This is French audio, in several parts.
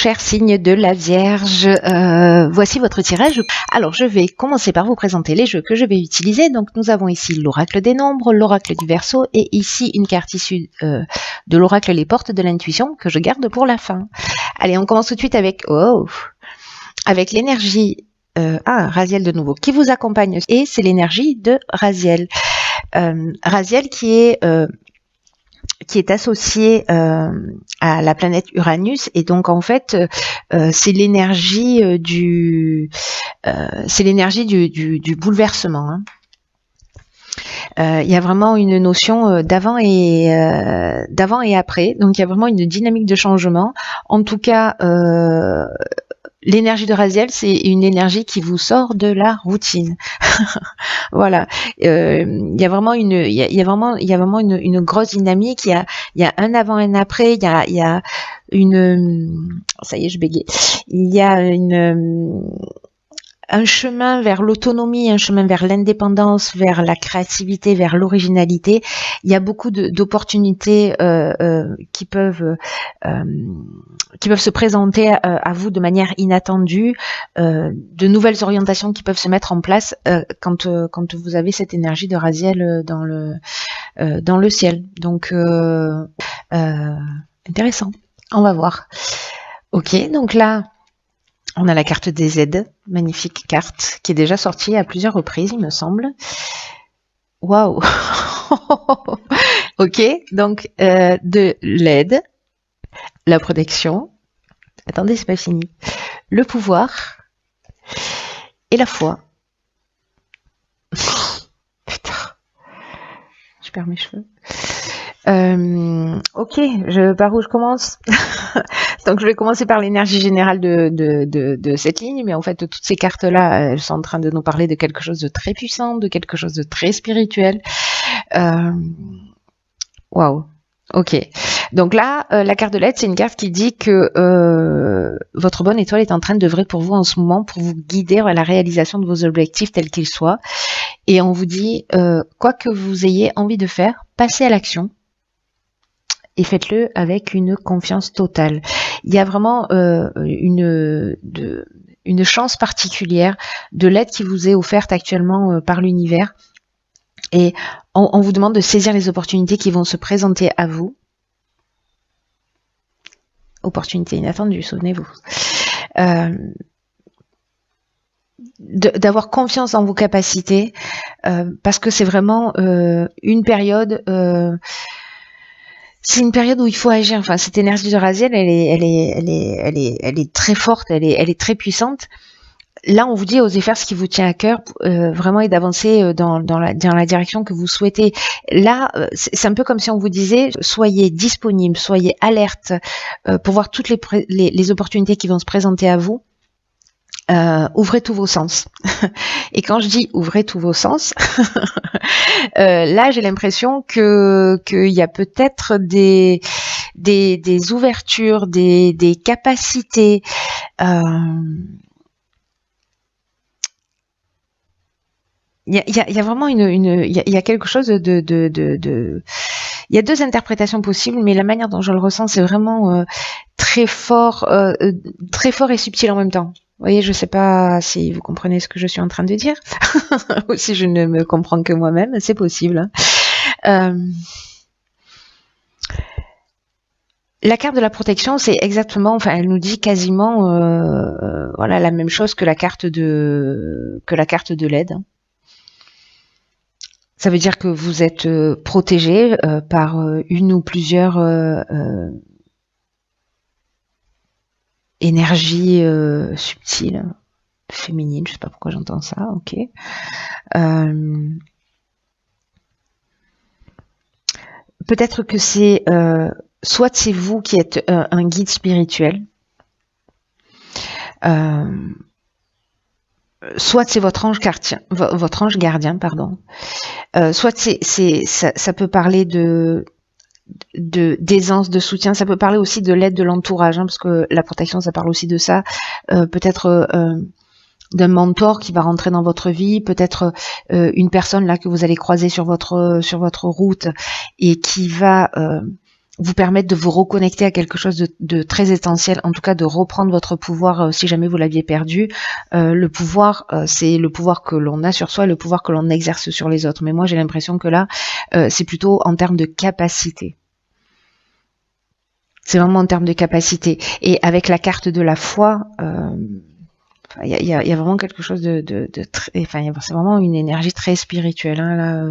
cher signe de la Vierge, voici votre tirage. Alors, je vais commencer par vous présenter les jeux que je vais utiliser. Donc, nous avons ici l'oracle des nombres, l'oracle du Verseau et ici une carte issue de l'oracle Les Portes de l'Intuition que je garde pour la fin. Allez, on commence tout de suite avec l'énergie Raziel de nouveau qui vous accompagne et c'est l'énergie de Raziel. Raziel qui est associé à la planète Uranus et donc en fait c'est l'énergie du bouleversement. Hein. Il y a vraiment une notion d'avant et après, donc il y a vraiment une dynamique de changement. En tout cas, l'énergie de Raziel, c'est une énergie qui vous sort de la routine. Voilà. Il y a vraiment une grosse dynamique. Il y a un avant et un après. Il y a une, ça y est, je bégaye. Il y a un chemin vers l'autonomie, un chemin vers l'indépendance, vers la créativité, vers l'originalité. Il y a beaucoup d'opportunités qui peuvent se présenter à vous de manière inattendue, de nouvelles orientations qui peuvent se mettre en place quand vous avez cette énergie de Raziel dans le ciel. Donc intéressant. On va voir. Ok, donc là. On a la carte des aides, magnifique carte, qui est déjà sortie à plusieurs reprises, il me semble. Waouh. Ok, donc de l'aide, la protection, attendez, c'est pas fini, le pouvoir et la foi. Putain, je perds mes cheveux. Ok, par où je commence? Donc je vais commencer par l'énergie générale de cette ligne, mais en fait toutes ces cartes-là, elles sont en train de nous parler de quelque chose de très puissant, de quelque chose de très spirituel. Waouh. Ok. Donc là, la carte de l'aide, c'est une carte qui dit que votre bonne étoile est en train d'œuvrer pour vous en ce moment, pour vous guider vers la réalisation de vos objectifs tels qu'ils soient. Et on vous dit, quoi que vous ayez envie de faire, passez à l'action. Et faites-le avec une confiance totale. Il y a vraiment une chance particulière de l'aide qui vous est offerte actuellement par l'univers. Et on vous demande de saisir les opportunités qui vont se présenter à vous. Opportunités inattendues, souvenez-vous. D'avoir confiance en vos capacités, parce que c'est vraiment une période... c'est une période où il faut agir. Enfin, cette énergie de Raziel, elle est très forte, elle est très puissante. Là, on vous dit osez faire ce qui vous tient à cœur, vraiment, et d'avancer dans la direction que vous souhaitez. Là, c'est un peu comme si on vous disait soyez disponible, soyez alerte pour voir toutes les opportunités qui vont se présenter à vous. Ouvrez tous vos sens. Et quand je dis ouvrez tous vos sens, là j'ai l'impression qu'il y a peut-être des ouvertures, des capacités. Il y a vraiment il y a quelque chose il y a deux interprétations possibles, mais la manière dont je le ressens, c'est vraiment très fort et subtil en même temps. Vous voyez, je ne sais pas si vous comprenez ce que je suis en train de dire, ou si je ne me comprends que moi-même, c'est possible. La carte de la protection, c'est exactement, enfin, elle nous dit quasiment, voilà, la même chose que la carte de l'aide. Ça veut dire que vous êtes protégé par une ou plusieurs énergie subtile, féminine, je sais pas pourquoi j'entends ça, ok. Peut-être que c'est soit c'est vous qui êtes un guide spirituel, soit c'est votre ange gardien, pardon. Soit ça peut parler d'aisance, de soutien, ça peut parler aussi de l'aide de l'entourage, hein, parce que la protection, ça parle aussi de ça. Peut-être d'un mentor qui va rentrer dans votre vie, peut-être une personne là que vous allez croiser sur votre route et qui va vous permettre de vous reconnecter à quelque chose de très essentiel, en tout cas de reprendre votre pouvoir si jamais vous l'aviez perdu. Le pouvoir, c'est le pouvoir que l'on a sur soi, le pouvoir que l'on exerce sur les autres. Mais moi j'ai l'impression que là, c'est plutôt en termes de capacité. C'est vraiment en termes de capacité. Et avec la carte de la foi, il y a vraiment quelque chose de très... Enfin, c'est vraiment une énergie très spirituelle. Hein, là,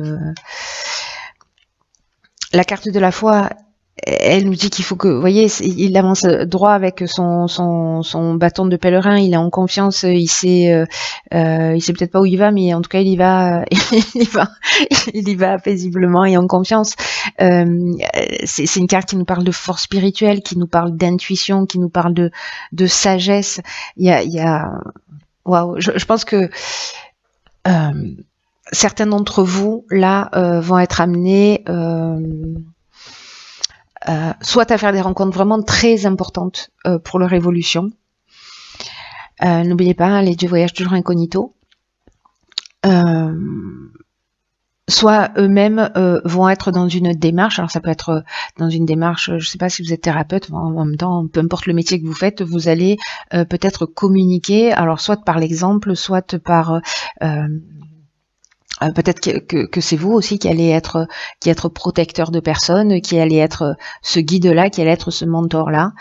la carte de la foi, elle nous dit qu'il faut que, vous voyez, il avance droit avec son bâton de pèlerin, il est en confiance, il sait peut-être pas où il va, mais en tout cas il y va, il y va paisiblement et en confiance. C'est une carte qui nous parle de force spirituelle, qui nous parle d'intuition, qui nous parle de sagesse. Il y a, waouh, je pense que certains d'entre vous là vont être amenés soit à faire des rencontres vraiment très importantes pour leur évolution. N'oubliez pas, hein, les dieux voyagent toujours incognito. Soit eux-mêmes vont être dans une démarche, alors ça peut être dans une démarche, je ne sais pas si vous êtes thérapeute, en même temps, peu importe le métier que vous faites, vous allez peut-être communiquer, alors soit par l'exemple, soit par... peut-être que c'est vous aussi qui allez être protecteur de personnes, qui allez être ce guide-là, qui allez être ce mentor-là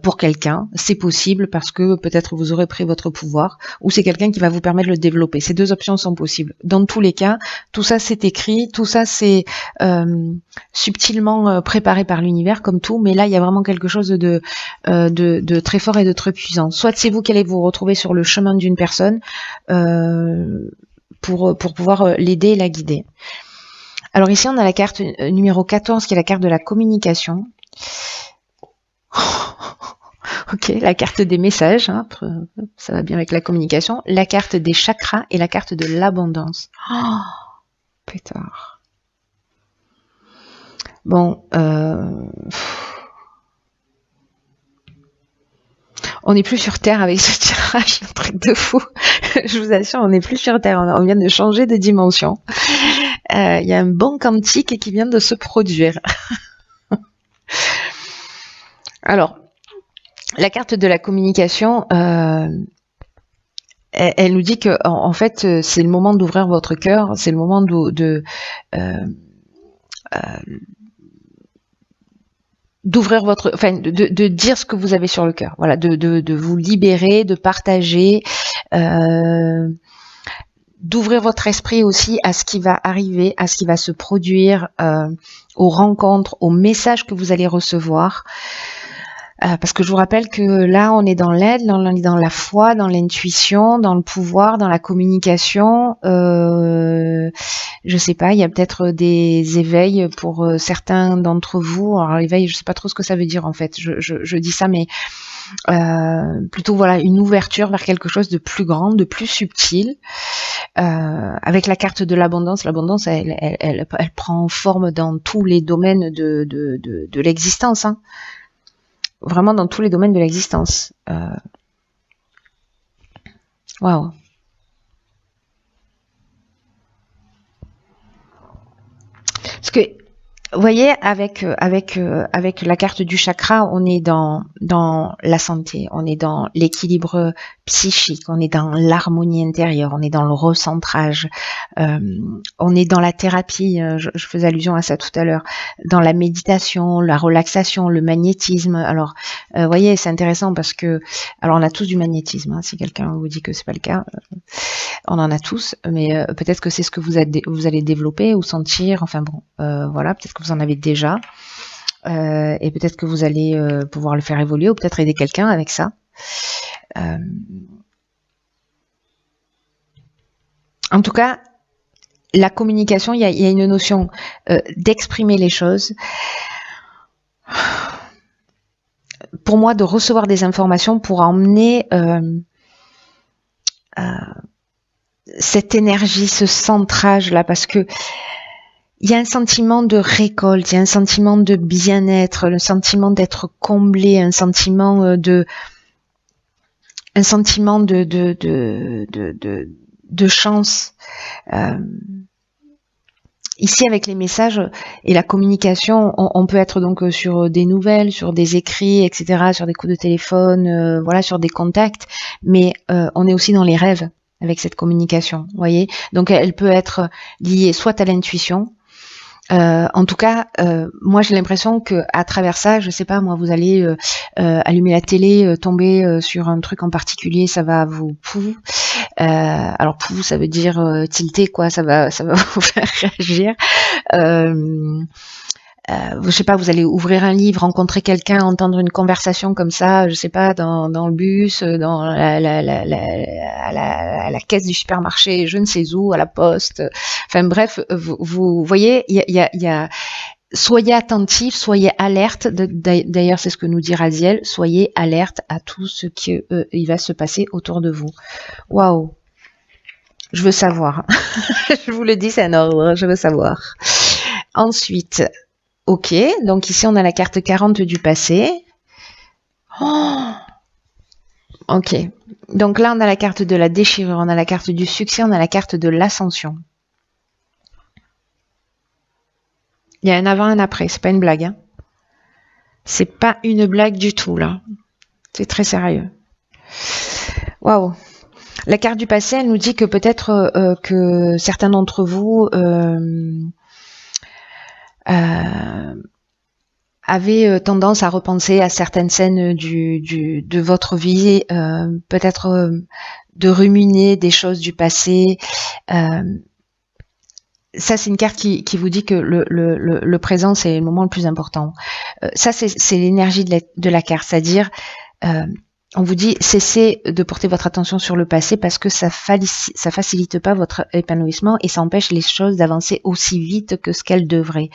pour quelqu'un. C'est possible parce que peut-être vous aurez pris votre pouvoir ou c'est quelqu'un qui va vous permettre de le développer. Ces deux options sont possibles. Dans tous les cas, tout ça c'est écrit, tout ça c'est subtilement préparé par l'univers comme tout, mais là il y a vraiment quelque chose de très fort et de très puissant. Soit c'est vous qui allez vous retrouver sur le chemin d'une personne, pour pouvoir l'aider et la guider. Alors ici, on a la carte numéro 14, qui est la carte de la communication. Ok, la carte des messages, hein, ça va bien avec la communication. La carte des chakras et la carte de l'abondance. Oh, pétard. Bon, on n'est plus sur Terre avec ce tirage, un truc de fou. Je vous assure, on n'est plus sur Terre, on vient de changer de dimension. Il y a un bon quantique qui vient de se produire. Alors, la carte de la communication, elle nous dit que en fait, c'est le moment d'ouvrir votre cœur, c'est le moment d'ouvrir votre, enfin, de dire ce que vous avez sur le cœur, voilà, de vous libérer, de partager, d'ouvrir votre esprit aussi à ce qui va arriver, à ce qui va se produire, aux rencontres, aux messages que vous allez recevoir. Parce que je vous rappelle que là, on est dans l'aide, on est dans la foi, dans l'intuition, dans le pouvoir, dans la communication. Je sais pas, il y a peut-être des éveils pour certains d'entre vous. Alors éveil, je sais pas trop ce que ça veut dire en fait. Je dis ça, mais plutôt voilà une ouverture vers quelque chose de plus grand, de plus subtil. Avec la carte de l'abondance, l'abondance, elle prend forme dans tous les domaines de l'existence. Hein. Vraiment dans tous les domaines de l'existence. Waouh. Parce que vous voyez, avec la carte du chakra, on est dans la santé, on est dans l'équilibre psychique, on est dans l'harmonie intérieure, on est dans le recentrage, on est dans la thérapie, je faisais allusion à ça tout à l'heure, dans la méditation, la relaxation, le magnétisme. Alors, vous voyez, c'est intéressant parce que, alors on a tous du magnétisme, hein, si quelqu'un vous dit que c'est pas le cas, on en a tous, mais peut-être que c'est ce que vous allez développer ou sentir, enfin bon, voilà, peut-être que vous en avez déjà, et peut-être que vous allez pouvoir le faire évoluer ou peut-être aider quelqu'un avec ça. En tout cas, la communication, il y a une notion d'exprimer les choses. Pour moi, de recevoir des informations pour emmener cette énergie, ce centrage-là, parce que il y a un sentiment de récolte, il y a un sentiment de bien-être, le sentiment d'être comblé, un sentiment de chance. Ici, avec les messages et la communication, on peut être donc sur des nouvelles, sur des écrits, etc., sur des coups de téléphone, voilà, sur des contacts, mais on est aussi dans les rêves avec cette communication, vous voyez. Donc, elle peut être liée soit à l'intuition. En tout cas, moi j'ai l'impression que à travers ça, je sais pas, moi, vous allez allumer la télé, tomber sur un truc en particulier, ça va vous alors pou, ça veut dire tilter quoi, ça va vous faire réagir. Je sais pas, vous allez ouvrir un livre, rencontrer quelqu'un, entendre une conversation comme ça, je sais pas, dans le bus, dans à la caisse du supermarché, je ne sais où, à la poste. Enfin bref, vous voyez, il y a soyez attentifs, soyez alerte. D'ailleurs, c'est ce que nous dit Raziel. Soyez alerte à tout ce qui il va se passer autour de vous. Waouh, je veux savoir. Je vous le dis, c'est un ordre. Je veux savoir. Ensuite. Ok, donc ici on a la carte 40 du passé. Oh, ok, donc là on a la carte de la déchirure, on a la carte du succès, on a la carte de l'ascension. Il y a un avant et un après, c'est pas une blague. Hein. C'est pas une blague du tout là. C'est très sérieux. Waouh. La carte du passé, elle nous dit que peut-être que certains d'entre vous avez tendance à repenser à certaines scènes de votre vie, peut-être de ruminer des choses du passé. Ça, c'est une carte qui vous dit que le présent, c'est le moment le plus important. Ça, c'est l'énergie de la carte, c'est-à-dire, on vous dit, cessez de porter votre attention sur le passé parce que ça facilite pas votre épanouissement et ça empêche les choses d'avancer aussi vite que ce qu'elles devraient.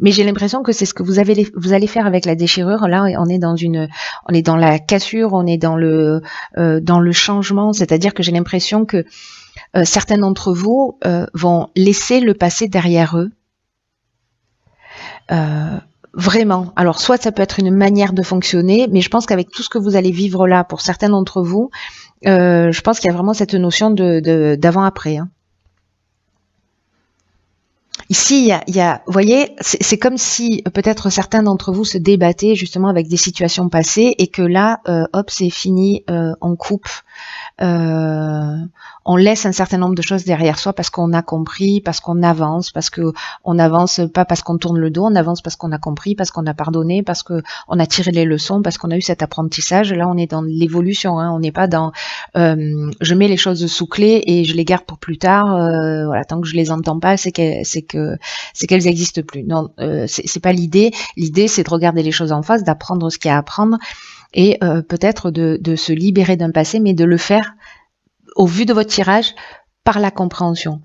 Mais j'ai l'impression que c'est ce que vous allez faire avec la déchirure. Là, on est dans la cassure, on est dans le changement. C'est-à-dire que j'ai l'impression que certains d'entre vous vont laisser le passé derrière eux. Vraiment. Alors, soit ça peut être une manière de fonctionner, mais je pense qu'avec tout ce que vous allez vivre là, pour certains d'entre vous, je pense qu'il y a vraiment cette notion d'avant-après. Hein. Ici, vous voyez, c'est comme si peut-être certains d'entre vous se débattaient justement avec des situations passées et que là, hop, c'est fini, on coupe, on laisse un certain nombre de choses derrière soi parce qu'on a compris, parce qu'on avance, parce que on avance pas parce qu'on tourne le dos, on avance parce qu'on a compris, parce qu'on a pardonné, parce que on a tiré les leçons, parce qu'on a eu cet apprentissage. Là, on est dans l'évolution, hein, on n'est pas dans je mets les choses sous clé et je les garde pour plus tard. Voilà, tant que je les entends pas, c'est qu'elles existent plus. Non, c'est pas l'idée. L'idée, c'est de regarder les choses en face, d'apprendre ce qu'il y a à apprendre et peut-être de se libérer d'un passé, mais de le faire au vu de votre tirage par la compréhension,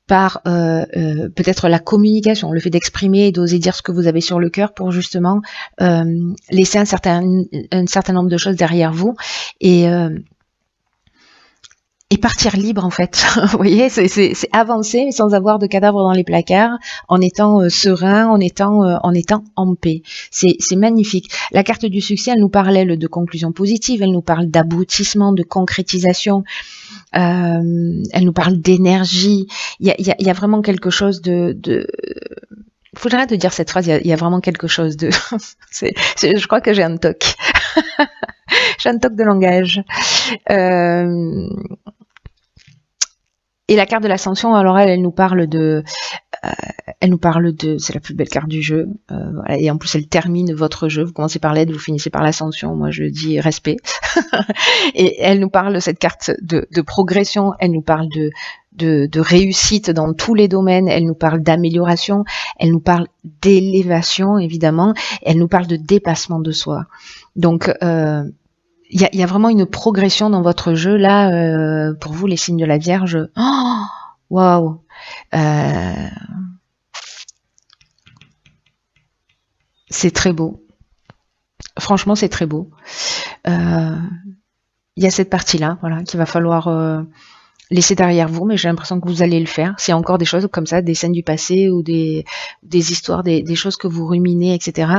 par peut-être la communication, le fait d'exprimer et d'oser dire ce que vous avez sur le cœur pour justement laisser un certain nombre de choses derrière vous et partir libre en fait. Vous voyez, c'est avancer sans avoir de cadavres dans les placards, en étant serein, en étant en paix. C'est magnifique. La carte du succès, elle nous parle elle, de conclusion positive, elle nous parle d'aboutissement, de concrétisation, elle nous parle d'énergie. Il y a vraiment quelque chose de faut que j'arrête de dire cette phrase. Il y a vraiment quelque chose de. Je crois que j'ai un toc. J'ai un toc de langage. Et la carte de l'ascension, alors elle nous parle de, c'est la plus belle carte du jeu, voilà, et en plus elle termine votre jeu. Vous commencez par l'aide, vous finissez par l'ascension. Moi je dis respect. Et elle nous parle, cette carte de progression. Elle nous parle de réussite dans tous les domaines. Elle nous parle d'amélioration. Elle nous parle d'élévation évidemment. Elle nous parle de dépassement de soi. Donc il y a vraiment une progression dans votre jeu là, pour vous les signes de la Vierge. Oh, waouh, c'est très beau. Franchement, c'est très beau. Il y a cette partie-là, voilà, qu'il va falloir laisser derrière vous, mais j'ai l'impression que vous allez le faire. C'est encore des choses comme ça, des scènes du passé ou des histoires, des choses que vous ruminez, etc.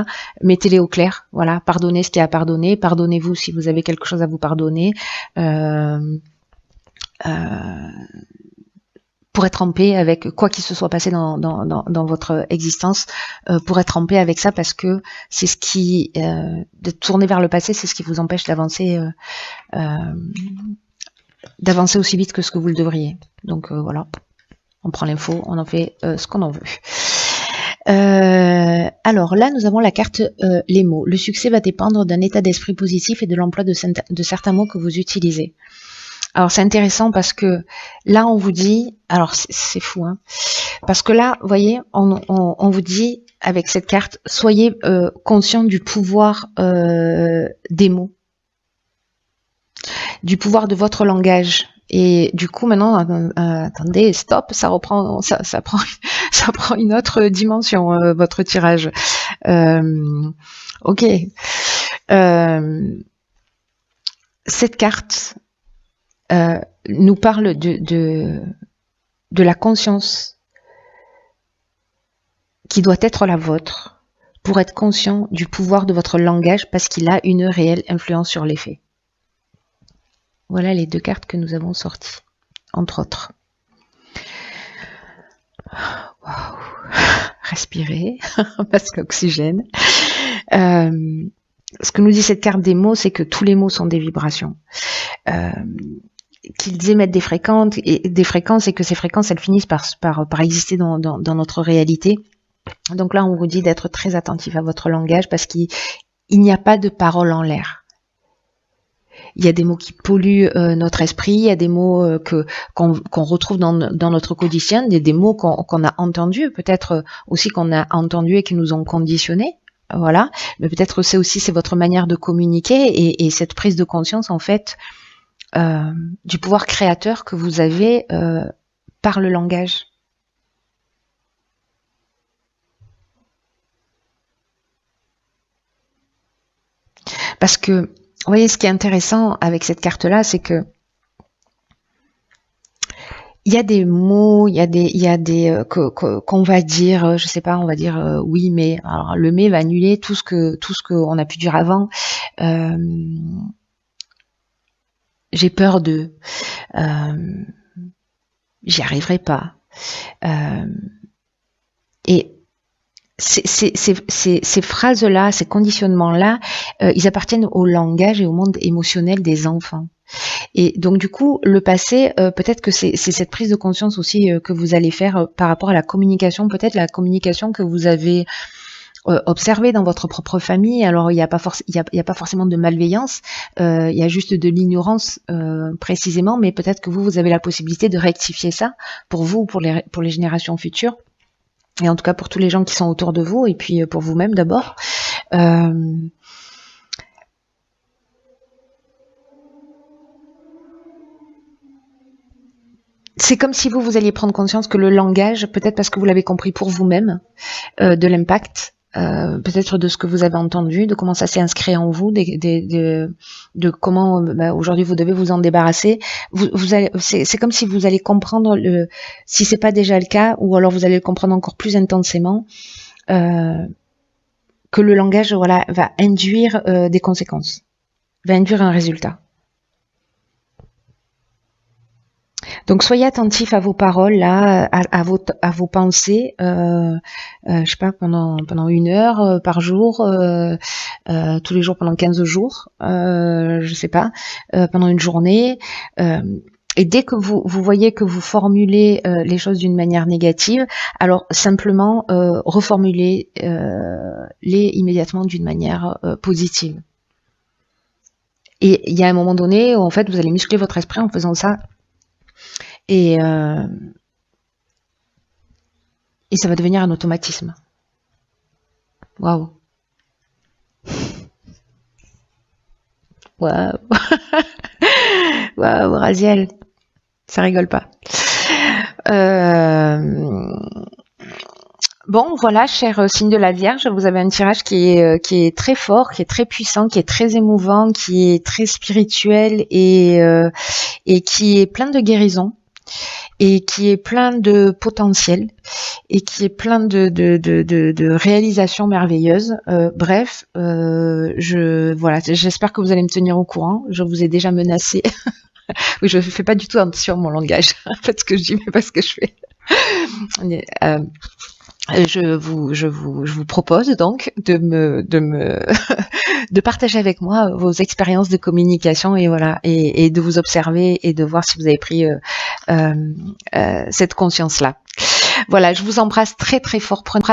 Mettez-les au clair, voilà. Pardonnez ce qu'il y a à pardonner. Pardonnez-vous si vous avez quelque chose à vous pardonner. pour être en paix avec quoi qu'il se soit passé dans votre existence, pour être en paix avec ça, parce que c'est ce qui, de tourner vers le passé, c'est ce qui vous empêche d'avancer aussi vite que ce que vous le devriez. Donc voilà, on prend l'info, on en fait ce qu'on en veut. Alors là, nous avons la carte les mots. Le succès va dépendre d'un état d'esprit positif et de l'emploi de certains mots que vous utilisez. Alors c'est intéressant parce que là on vous dit, alors c'est fou, hein, parce que là, vous voyez, on vous dit avec cette carte, soyez conscient du pouvoir des mots, du pouvoir de votre langage. Et du coup maintenant, attendez, stop, ça reprend, ça prend une autre dimension votre tirage. Ok, cette carte nous parle de la conscience qui doit être la vôtre pour être conscient du pouvoir de votre langage parce qu'il a une réelle influence sur les faits. Voilà les deux cartes que nous avons sorties, entre autres. Waouh. Respirez, parce qu'oxygène. Ce que nous dit cette carte des mots, c'est que tous les mots sont des vibrations. Qu'ils émettent des fréquences et que ces fréquences elles finissent par exister dans notre réalité. Donc là on vous dit d'être très attentif à votre langage parce qu'il n'y a pas de parole en l'air. Il y a des mots qui polluent notre esprit, il y a des mots qu'on retrouve dans notre quotidien, des mots qu'on a entendus, peut-être aussi qu'on a entendus et qui nous ont conditionnés. Voilà, mais peut-être c'est votre manière de communiquer et cette prise de conscience en fait du pouvoir créateur que vous avez par le langage. Parce que, vous voyez, ce qui est intéressant avec cette carte-là, c'est que il y a des mots, il y a des qu'on va dire, je sais pas, on va dire oui, mais alors le mais va annuler tout ce qu'on a pu dire avant. J'ai peur de, j'y arriverai pas. Et ces phrases-là, ces conditionnements-là, ils appartiennent au langage et au monde émotionnel des enfants. Et donc du coup, le passé, peut-être que c'est cette prise de conscience aussi que vous allez faire par rapport à la communication, peut-être la communication que vous avez observée dans votre propre famille. Alors il n'y a pas forcément de malveillance, il y a juste de l'ignorance précisément, mais peut-être que vous avez la possibilité de rectifier ça pour vous ou pour les générations futures. Et en tout cas pour tous les gens qui sont autour de vous, et puis pour vous-même d'abord. C'est comme si vous alliez prendre conscience que le langage, peut-être parce que vous l'avez compris pour vous-même, de l'impact, peut-être de ce que vous avez entendu, de comment ça s'est inscrit en vous, de comment aujourd'hui vous devez vous en débarrasser. C'est comme si vous allez comprendre, si c'est pas déjà le cas, ou alors vous allez le comprendre encore plus intensément, que le langage va induire des conséquences, va induire un résultat. Donc soyez attentifs à vos paroles là, à vos pensées, je sais pas, pendant 1 heure par jour, tous les jours pendant 15 jours, je sais pas, pendant une journée. Et dès que vous voyez que vous formulez les choses d'une manière négative, alors simplement reformulez-les immédiatement d'une manière positive. Et il y a un moment donné où en fait vous allez muscler votre esprit en faisant ça. Et ça va devenir un automatisme. Waouh. Waouh. Waouh, Raziel. Ça rigole pas. Bon, voilà, cher signe de la Vierge, vous avez un tirage qui est très fort, qui est très puissant, qui est très émouvant, qui est très spirituel et qui est plein de guérison. Et qui est plein de potentiel et qui est plein de réalisations merveilleuses. Bref, j'espère que vous allez me tenir au courant. Je vous ai déjà menacé Oui, je fais pas du tout attention à mon langage. En fait, ce que je dis, mais pas ce que je fais. Je vous propose donc de partager avec moi vos expériences de communication et voilà, et de vous observer et de voir si vous avez pris cette conscience-là. Voilà, je vous embrasse très très fort. Prenez